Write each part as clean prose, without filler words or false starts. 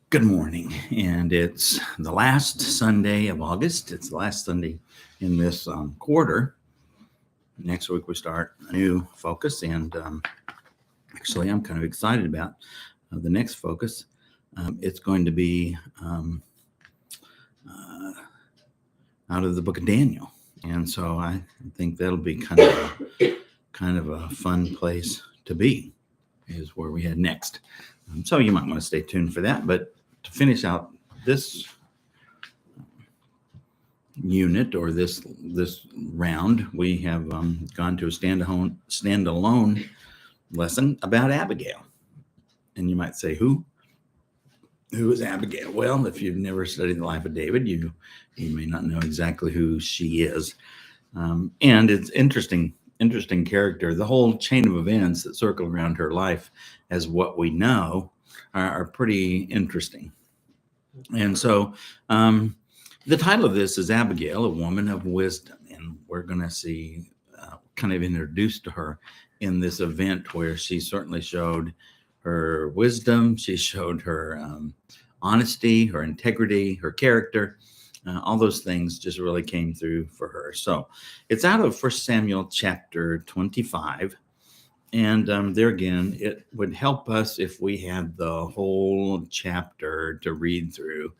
Good morning, and it's the last Sunday of August. It's the last Sunday in this quarter. Next week we start a new focus, and actually, I'm kind of excited about the next focus. It's going to be uh, out of the book of Daniel, and so I think that'll be kind of a fun place to be. Is where we head next. So you might want to stay tuned for that. But to finish out this unit or this round, we have gone to a standalone lesson about Abigail. And you might say, who is Abigail? Well, if you've never studied the life of David, you may not know exactly who she is. And it's interesting character. The whole chain of events that circle around her life as what we know are pretty interesting. And so the title of this is Abigail, a Woman of Wisdom. And we're going to see kind of introduced to her in this event where she certainly showed her wisdom. She showed her honesty, her integrity, her character. All those things just really came through for her. So it's out of 1 Samuel chapter 25. And there again, it would help us if we had the whole chapter to read through.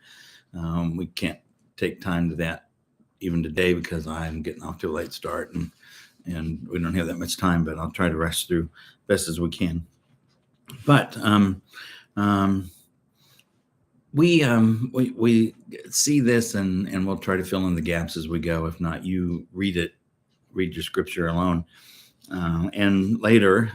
We can't take time to that even today because I'm getting off to a late start and we don't have that much time, but I'll try to rush through best as we can. But we see this and we'll try to fill in the gaps as we go. If not, you read your scripture alone. And later,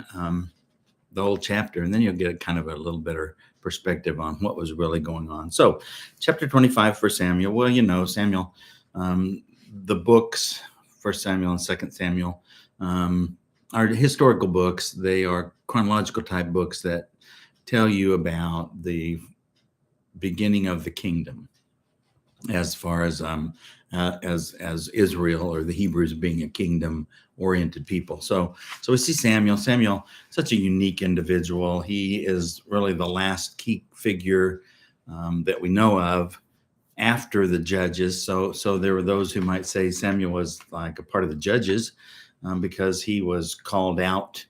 the whole chapter, and then you'll get kind of a little better perspective on what was really going on. So chapter 25 for Samuel. Well, Samuel, the books, 1 Samuel and 2 Samuel, are historical books. They are chronological type books that tell you about the beginning of the kingdom as far as Israel or the Hebrews being a kingdom oriented people. So we see Samuel, such a unique individual. He is really the last key figure that we know of after the judges. So there were those who might say Samuel was like a part of the judges because he was called out.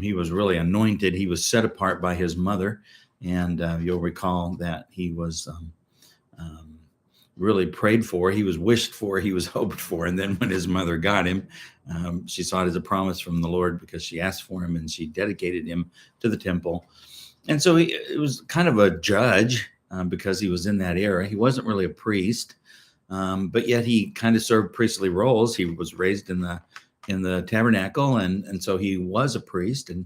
He was really anointed. He was set apart by his mother. And you'll recall that he was really prayed for, he was wished for, he was hoped for. And then when his mother got him, she saw it as a promise from the Lord because she asked for him and she dedicated him to the temple. And so it was kind of a judge because he was in that era. He wasn't really a priest, but yet he kind of served priestly roles. He was raised in the tabernacle, and so he was a priest, and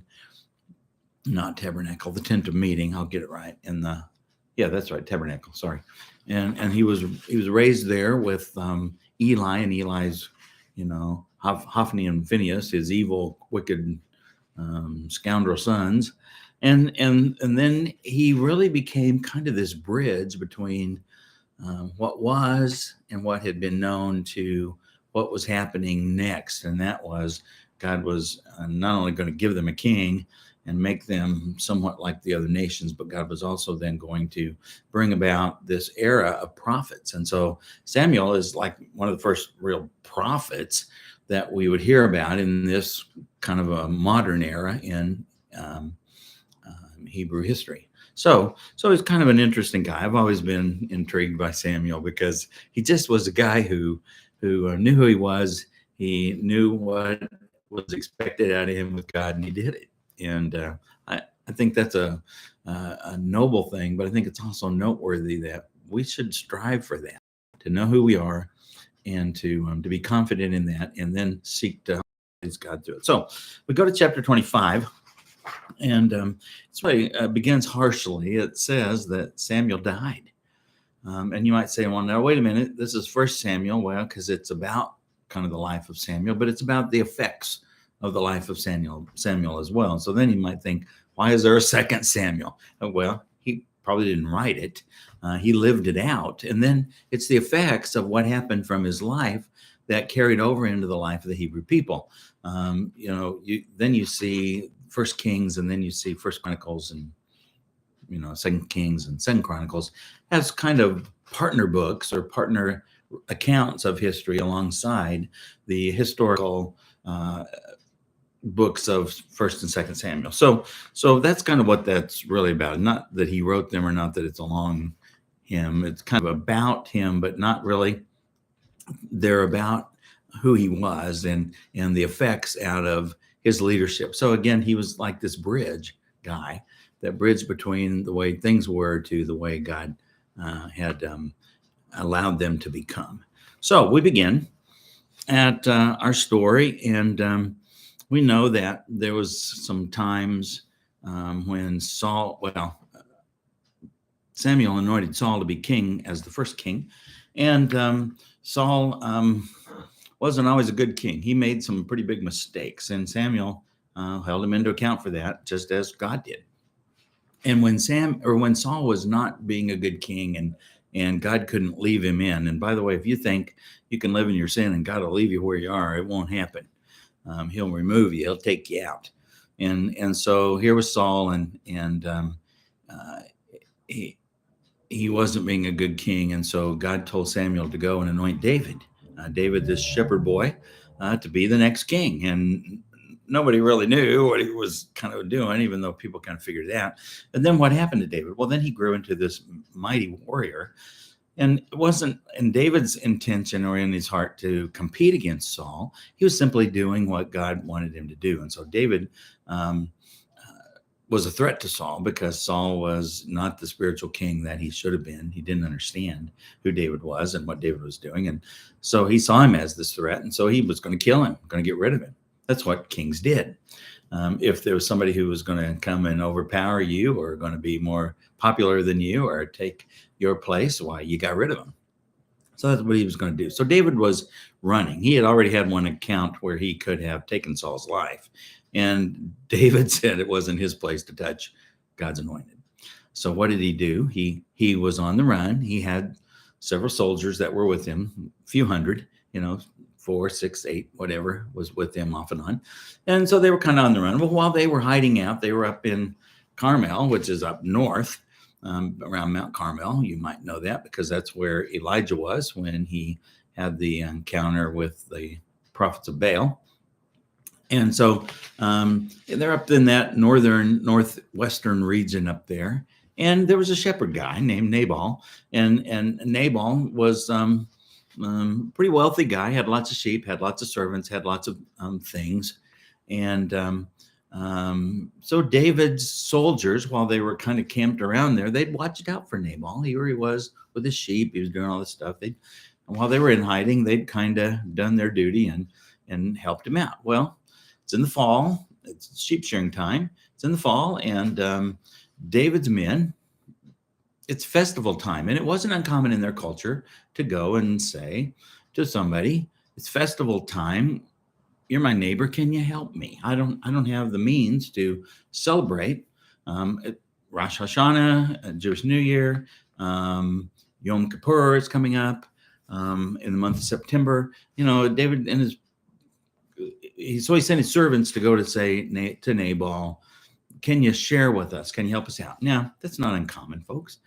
not tabernacle, the tent of meeting. I'll get it right. That's right, tabernacle. Sorry. And he was raised there with Eli and Eli's, Hophni and Phinehas, his evil, wicked, scoundrel sons, and then he really became kind of this bridge between what was and what had been known to what was happening next, and that was God was not only going to give them a king and make them somewhat like the other nations, but God was also then going to bring about this era of prophets. And so Samuel is like one of the first real prophets that we would hear about in this kind of a modern era in Hebrew history. So he's kind of an interesting guy. I've always been intrigued by Samuel because he just was a guy who knew who he was. He knew what was expected out of him with God, and he did it. And I think that's a noble thing, but I think it's also noteworthy that we should strive for that, to know who we are and to be confident in that, and then seek to praise God through it. So we go to chapter 25, and it's really begins harshly. It says that Samuel died. And you might say, well, now, wait a minute. This is 1 Samuel. Well, because it's about kind of the life of Samuel, but it's about the effects of the life of Samuel as well. So then you might think, why is there a 2 Samuel? Well, he probably didn't write it. He lived it out. And then it's the effects of what happened from his life that carried over into the life of the Hebrew people. Then you see 1 Kings, and then you see 1 Chronicles, and Second Kings and Second Chronicles, as kind of partner books or partner accounts of history alongside the historical books of First and Second Samuel. So that's kind of what that's really about. Not that he wrote them or not that it's along him. It's kind of about him, but not really. They're about who he was and the effects out of his leadership. So again, he was like this bridge guy, that bridge between the way things were to the way God had allowed them to become. So we begin at our story, and we know that there was some times when Samuel anointed Saul to be king as the first king, and Saul wasn't always a good king. He made some pretty big mistakes, and Samuel held him into account for that, just as God did. And when Saul was not being a good king, and God couldn't leave him in. And by the way, if you think you can live in your sin and God will leave you where you are, it won't happen. He'll remove you. He'll take you out. And so here was Saul, and he wasn't being a good king. And so God told Samuel to go and anoint David, this shepherd boy, to be the next king. And nobody really knew what he was kind of doing, even though people kind of figured it out. And then what happened to David? Well, then he grew into this mighty warrior. And it wasn't in David's intention or in his heart to compete against Saul. He was simply doing what God wanted him to do. And so David was a threat to Saul, because Saul was not the spiritual king that he should have been. He didn't understand who David was and what David was doing. And so he saw him as this threat. And so he was going to kill him, going to get rid of him. That's what kings did. If there was somebody who was going to come and overpower you, or going to be more popular than you, or take your place, why, you got rid of him. So that's what he was going to do. So David was running. He had already had one account where he could have taken Saul's life. And David said it wasn't his place to touch God's anointed. So what did he do? He was on the run. He had several soldiers that were with him, a few hundred, 4, 6, 8, whatever was with them off and on. And so they were kind of on the run. Well, while they were hiding out, they were up in Carmel, which is up north, around Mount Carmel. You might know that because that's where Elijah was when he had the encounter with the prophets of Baal. And so they're up in that northwestern region up there. And there was a shepherd guy named Nabal. And Nabal was pretty wealthy guy, had lots of sheep, had lots of servants, had lots of things. And so David's soldiers, while they were kind of camped around there, they'd watch it out for Nabal. Here he was with his sheep. He was doing all this stuff. And while they were in hiding, they'd kind of done their duty and helped him out. Well, it's in the fall. It's sheep shearing time. It's in the fall, and David's men, it's festival time. And it wasn't uncommon in their culture to go and say to somebody, it's festival time. You're my neighbor. Can you help me? I don't have the means to celebrate Rosh Hashanah, Jewish New Year, Yom Kippur is coming up in the month of September. David and he sent his servants to go to say to Nabal, can you share with us? Can you help us out? Now, that's not uncommon, folks.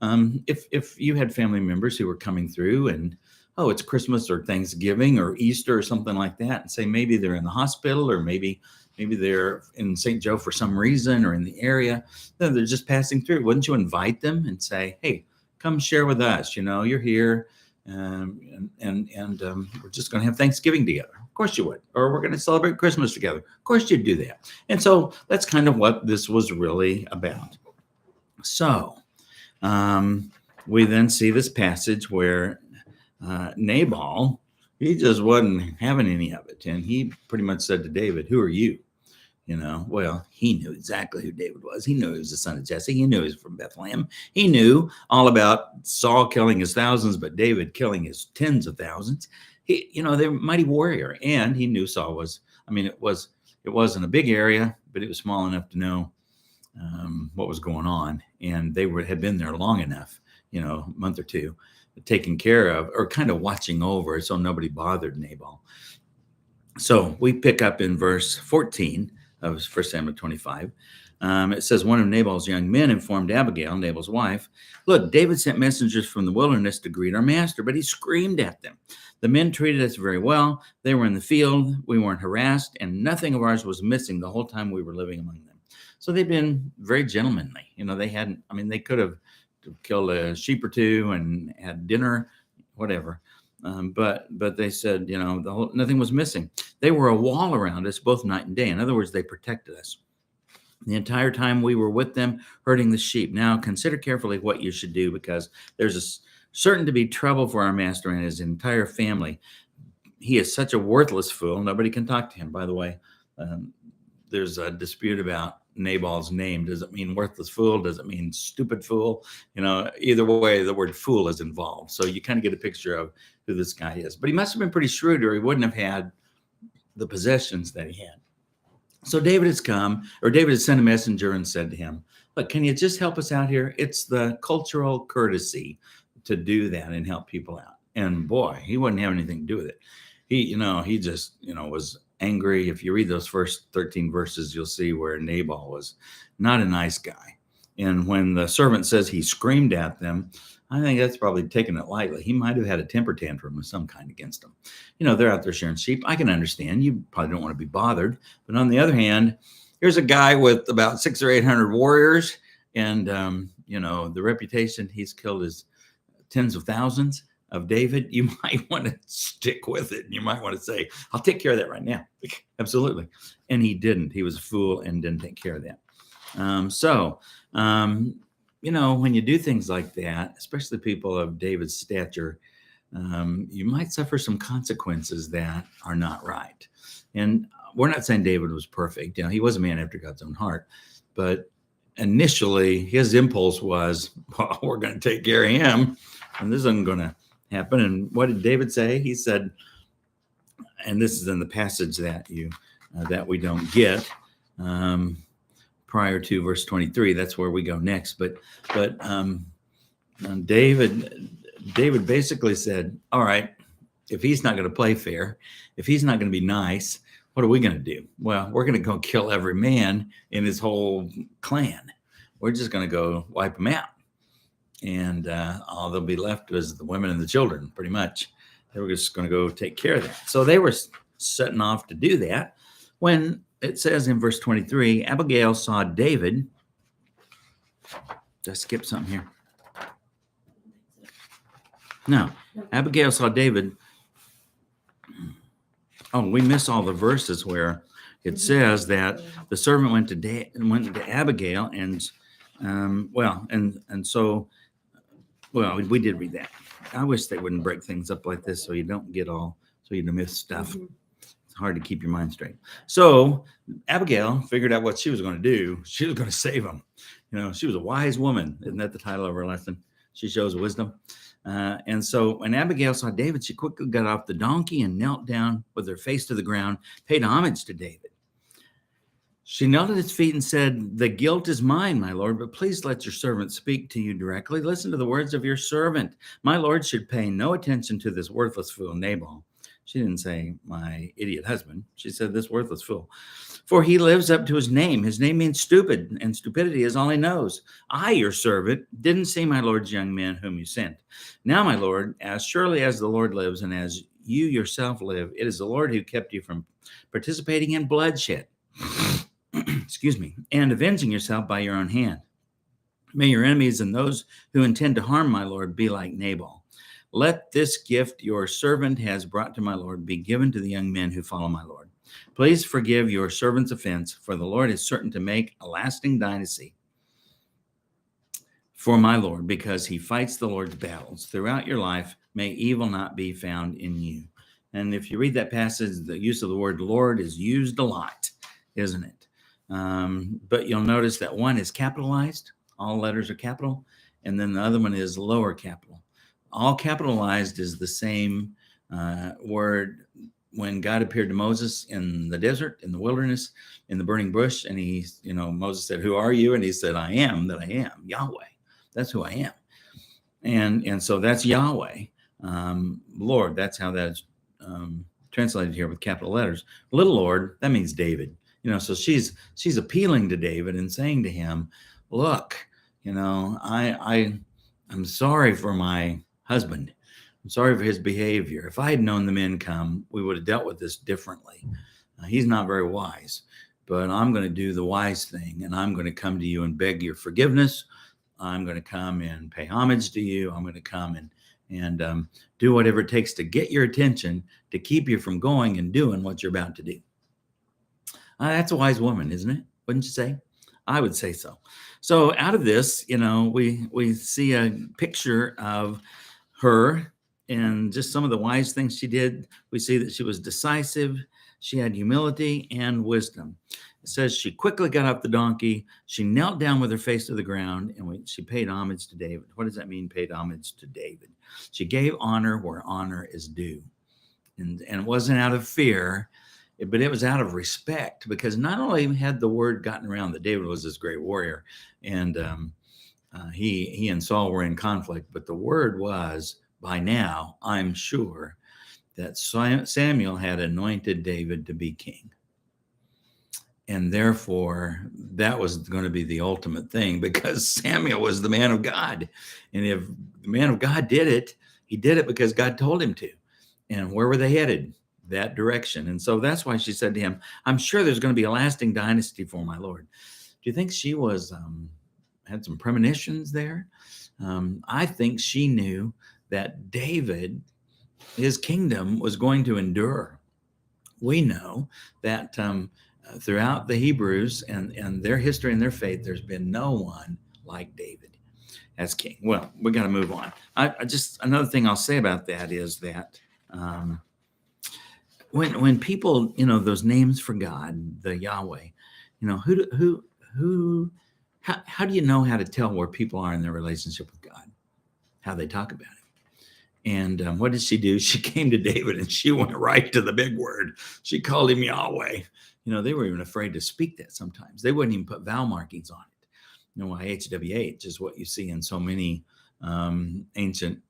If you had family members who were coming through and, it's Christmas or Thanksgiving or Easter or something like that, and say maybe they're in the hospital, or maybe they're in St. Joe for some reason, or in the area, then they're just passing through. Wouldn't you invite them and say, hey, come share with us? You're here, and we're just going to have Thanksgiving together. Of course you would. Or we're going to celebrate Christmas together. Of course you'd do that. And so that's kind of what this was really about. So we then see this passage where Nabal, he just wasn't having any of it. And he pretty much said to David, who are you? Well, he knew exactly who David was. He knew he was the son of Jesse. He knew he was from Bethlehem. He knew all about Saul killing his thousands, but David killing his tens of thousands. They're a mighty warrior. And he knew Saul was, it wasn't a big area, but it was small enough to know what was going on. And they had been there long enough, a month or two, taking care of, or kind of watching over, so nobody bothered Nabal. So we pick up in verse 14 of 1 Samuel 25. It says one of Nabal's young men informed Abigail, Nabal's wife, "Look, David sent messengers from the wilderness to greet our master, but he screamed at them. The men treated us very well. They were in the field. We weren't harassed, and nothing of ours was missing the whole time we were living among them." So they've been very gentlemanly. They hadn't, they could have killed a sheep or two and had dinner, whatever. But they said, nothing was missing. They were a wall around us both night and day. In other words, they protected us the entire time we were with them herding the sheep. Now consider carefully what you should do, because there's certain to be trouble for our master and his entire family. He is such a worthless fool. Nobody can talk to him. By the way, there's a dispute about Nabal's name. Does it mean worthless fool? Does it mean stupid fool? Either way, the word fool is involved. So you kind of get a picture of who this guy is. But he must have been pretty shrewd, or he wouldn't have had the possessions that he had. So David has sent a messenger and said to him, "Look, can you just help us out here? It's the cultural courtesy to do that and help people out." And boy, he wouldn't have anything to do with it. He just, was angry. If you read those first 13 verses, you'll see where Nabal was not a nice guy. And when the servant says he screamed at them, I think that's probably taking it lightly. He might have had a temper tantrum of some kind against them. They're out there sharing sheep. I can understand. You probably don't want to be bothered. But on the other hand, here's a guy with about 600 or 800 warriors. And, the reputation he's killed is tens of thousands of David. You might want to stick with it. And you might want to say, "I'll take care of that right now." Absolutely. And he didn't. He was a fool and didn't take care of that. When you do things like that, especially people of David's stature, you might suffer some consequences that are not right. And we're not saying David was perfect. He was a man after God's own heart. But initially, his impulse was, "Well, we're going to take care of him, and this isn't going to happen." And what did David say? He said, and this is in the passage that we don't get, prior to verse 23. That's where we go next. But David basically said, "All right, if he's not going to play fair, if he's not going to be nice, what are we going to do? Well, we're going to go kill every man in his whole clan. We're just going to go wipe them out. And all they'll be left is the women and the children, pretty much. They were just going to go take care of that." So they were setting off to do that when it says in verse 23, Abigail saw David. Did I skip something here? No. Abigail saw David. Oh, we miss all the verses where it says that the servant went to Abigail, and we did read that. I wish they wouldn't break things up like this so you don't miss stuff. Mm-hmm. It's hard to keep your mind straight. So Abigail figured out what she was going to do. She was going to save him. She was a wise woman. Isn't that the title of her lesson? She shows wisdom. And so when Abigail saw David, she quickly got off the donkey and knelt down with her face to the ground, paid homage to David. She knelt at his feet and said, "The guilt is mine, my lord, but please let your servant speak to you directly. Listen to the words of your servant. My lord should pay no attention to this worthless fool, Nabal." She didn't say my idiot husband. She said this worthless fool. "For he lives up to his name. His name means stupid, and stupidity is all he knows. I, your servant, didn't see my lord's young men whom you sent. Now, my lord, as surely as the Lord lives and as you yourself live, it is the Lord who kept you from participating in bloodshed." Excuse me, "and avenging yourself by your own hand. May your enemies and those who intend to harm my lord be like Nabal. Let this gift your servant has brought to my lord be given to the young men who follow my lord. Please forgive your servant's offense, for the Lord is certain to make a lasting dynasty for my lord, because he fights the Lord's battles. Throughout your life, may evil not be found in you." And if you read that passage, the use of the word Lord is used a lot, isn't it? But you'll notice that one is capitalized. All letters are capital. And then the other one is lower capital. All capitalized is the same word when God appeared to Moses in the desert, in the wilderness, in the burning bush. And Moses said, "Who are you?" And he said, "I am that I am, Yahweh." That's who I am. And so that's Yahweh. Lord, that's how that's translated here with capital letters. Little Lord, that means David. So she's appealing to David and saying to him, look, I'm sorry for my husband. I'm sorry for his behavior. If I had known the men come, we would have dealt with this differently. He's not very wise, but I'm going to do the wise thing, and I'm going to come to you and beg your forgiveness. I'm going to come and pay homage to you. I'm going to come and do whatever it takes to get your attention, to keep you from going and doing what you're about to do. That's a wise woman, isn't it? Wouldn't you say? I would say so. So out of this, we see a picture of her and just some of the wise things she did. We see that she was decisive. She had humility and wisdom. It says she quickly got off the donkey. She knelt down with her face to the ground, and she paid homage to David. What does that mean, paid homage to David? She gave honor where honor is due. And it wasn't out of fear, but it was out of respect, because not only had the word gotten around that David was this great warrior, and he and Saul were in conflict, but the word was, by now, I'm sure, that Samuel had anointed David to be king. And therefore, that was going to be the ultimate thing, because Samuel was the man of God. And if the man of God did it, he did it because God told him to. And where were they headed? That direction. And so that's why she said to him, I'm sure there's going to be a lasting dynasty for my Lord. Do you think she was had some premonitions there? I think she knew that David, his kingdom, was going to endure. We know that throughout the Hebrews and their history and their faith, there's been no one like David as king. Well, we got to move on. I just, another thing I'll say about that is that when people, those names for God, the Yahweh, how do you know how to tell where people are in their relationship with God? How they talk about it. And what did she do? She came to David and she went right to the big word. She called him Yahweh. They were even afraid to speak that sometimes. They wouldn't even put vowel markings on it. YHWH is what you see in so many ancient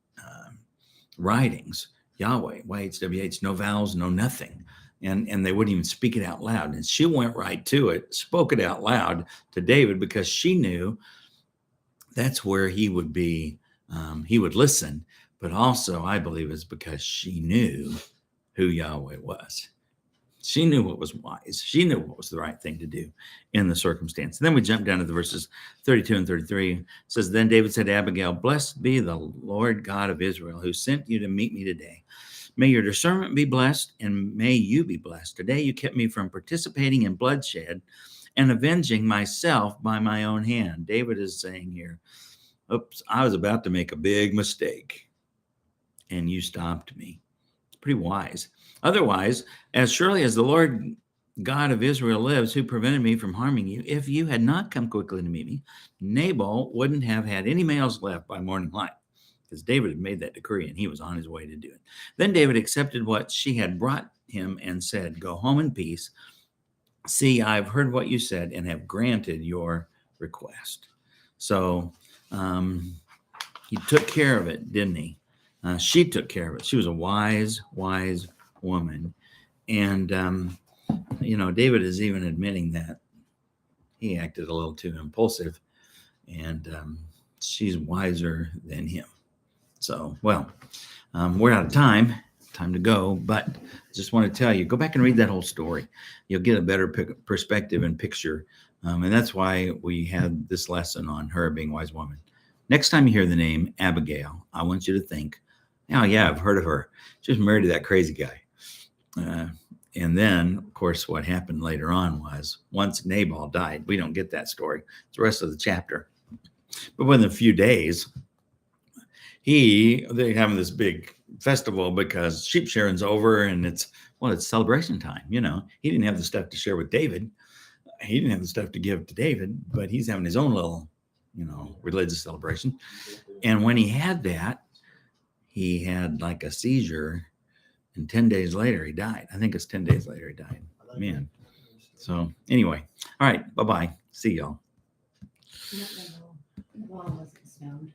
writings. Yahweh, YHWH, no vowels, no nothing. And they wouldn't even speak it out loud. And she went right to it, spoke it out loud to David, because she knew that's where he would be. He would listen. But also, I believe it's because she knew who Yahweh was. She knew what was wise. She knew what was the right thing to do in the circumstance. And then we jump down to the verses 32 and 33. It says, then David said to Abigail, blessed be the Lord God of Israel, who sent you to meet me today. May your discernment be blessed, and may you be blessed. Today you kept me from participating in bloodshed and avenging myself by my own hand. David is saying here, oops, I was about to make a big mistake, and you stopped me. It's pretty wise. Otherwise, as surely as the Lord God of Israel lives, who prevented me from harming you, if you had not come quickly to meet me, Nabal wouldn't have had any males left by morning light, because David had made that decree and he was on his way to do it. Then David accepted what she had brought him and said, go home in peace. See, I've heard what you said and have granted your request. So he took care of it, didn't he? She took care of it. She was a wise woman. And, David is even admitting that he acted a little too impulsive, and she's wiser than him. So, well, we're out of time to go, but I just want to tell you, go back and read that whole story. You'll get a better perspective and picture. And that's why we had this lesson on her being a wise woman. Next time you hear the name Abigail, I want you to think, oh, yeah, I've heard of her. She was married to that crazy guy. And then, of course, what happened later on was once Nabal died, we don't get that story. It's the rest of the chapter. But within a few days, they're having this big festival because sheep shearing's over, and it's celebration time. He didn't have the stuff to share with David. He didn't have the stuff to give to David, but he's having his own little, religious celebration. And when he had that, he had like a seizure, and 10 days later he died. I think it's 10 days later he died. Man. So anyway, all right, bye-bye. See y'all. No, wasn't stoned.